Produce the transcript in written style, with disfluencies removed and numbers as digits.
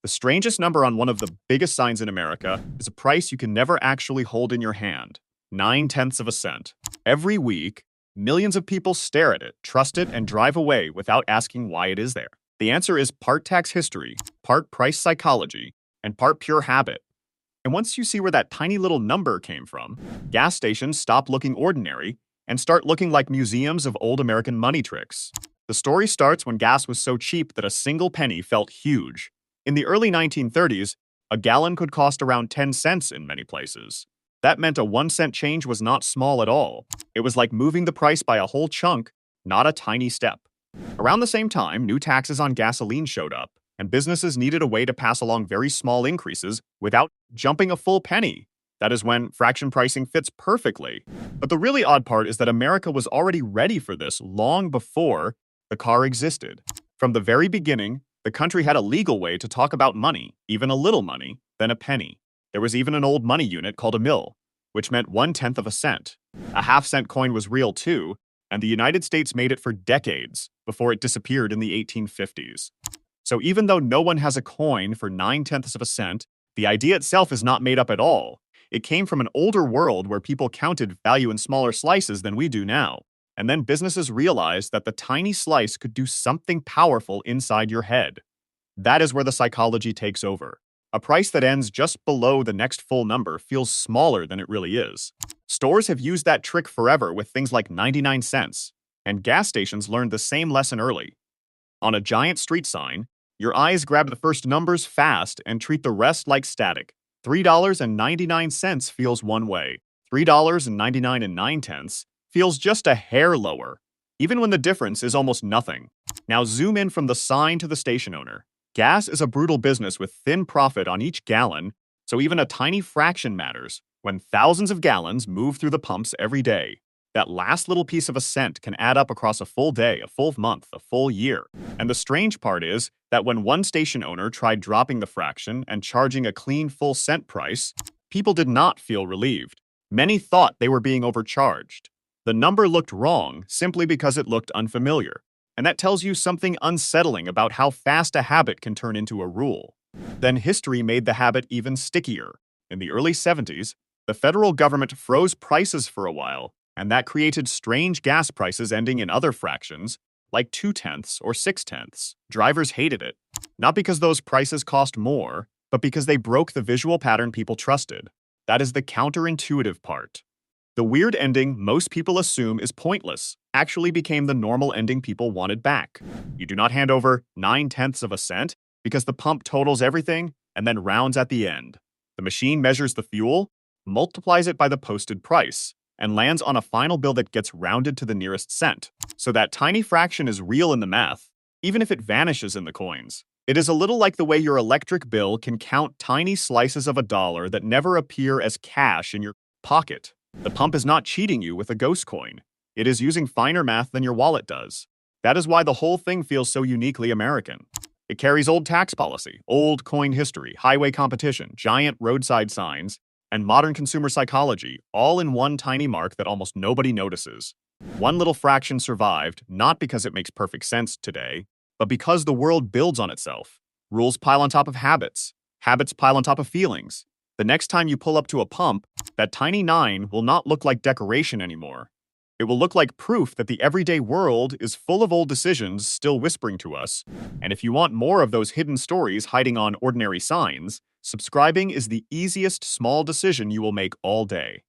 The strangest number on one of the biggest signs in America is a price you can never actually hold in your hand: 9/10 of a cent. Every week, millions of people stare at it, trust it, and drive away without asking why it is there. The answer is part tax history, part price psychology, and part pure habit. And once you see where that tiny little number came from, gas stations stop looking ordinary and start looking like museums of old American money tricks. The story starts when gas was so cheap that a single penny felt huge. In the early 1930s, a gallon could cost around 10 cents in many places. That meant a 1 cent change was not small at all. It was like moving the price by a whole chunk, not a tiny step. Around the same time, new taxes on gasoline showed up, and businesses needed a way to pass along very small increases without jumping a full penny. That is when fraction pricing fits perfectly. But the really odd part is that America was already ready for this long before the car existed. From the very beginning, the country had a legal way to talk about money, even a little money, than a penny. There was even an old money unit called a mill, which meant 1/10 of a cent. A half-cent coin was real too, and the United States made it for decades before it disappeared in the 1850s. So even though no one has a coin for 9/10 of a cent, the idea itself is not made up at all. It came from an older world where people counted value in smaller slices than we do now. And then businesses realized that the tiny slice could do something powerful inside your head. That is where the psychology takes over. A price that ends just below the next full number feels smaller than it really is. Stores have used that trick forever with things like 99 cents, and gas stations learned the same lesson early. On a giant street sign, your eyes grab the first numbers fast and treat the rest like static. $3.99 feels one way. $3.99 feels just a hair lower, even when the difference is almost nothing. Now zoom in from the sign to the station owner. Gas is a brutal business with thin profit on each gallon, so even a tiny fraction matters. When thousands of gallons move through the pumps every day, that last little piece of a cent can add up across a full day, a full month, a full year. And the strange part is that when one station owner tried dropping the fraction and charging a clean full cent price, people did not feel relieved. Many thought they were being overcharged. The number looked wrong simply because it looked unfamiliar. And that tells you something unsettling about how fast a habit can turn into a rule. Then history made the habit even stickier. In the early 70s, the federal government froze prices for a while, and that created strange gas prices ending in other fractions, like 2/10 or 6/10. Drivers hated it, not because those prices cost more, but because they broke the visual pattern people trusted. That is the counterintuitive part. The weird ending most people assume is pointless actually became the normal ending people wanted back. You do not hand over 9/10 of a cent because the pump totals everything and then rounds at the end. The machine measures the fuel, multiplies it by the posted price, and lands on a final bill that gets rounded to the nearest cent. So that tiny fraction is real in the math, even if it vanishes in the coins. It is a little like the way your electric bill can count tiny slices of a dollar that never appear as cash in your pocket. The pump is not cheating you with a ghost coin. It is using finer math than your wallet does. That is why the whole thing feels so uniquely American. It carries old tax policy, old coin history, highway competition, giant roadside signs, and modern consumer psychology, all in one tiny mark that almost nobody notices. One little fraction survived, not because it makes perfect sense today, but because the world builds on itself. Rules pile on top of habits. Habits pile on top of feelings. The next time you pull up to a pump, that tiny 9 will not look like decoration anymore. It will look like proof that the everyday world is full of old decisions still whispering to us. And if you want more of those hidden stories hiding on ordinary signs, subscribing is the easiest small decision you will make all day.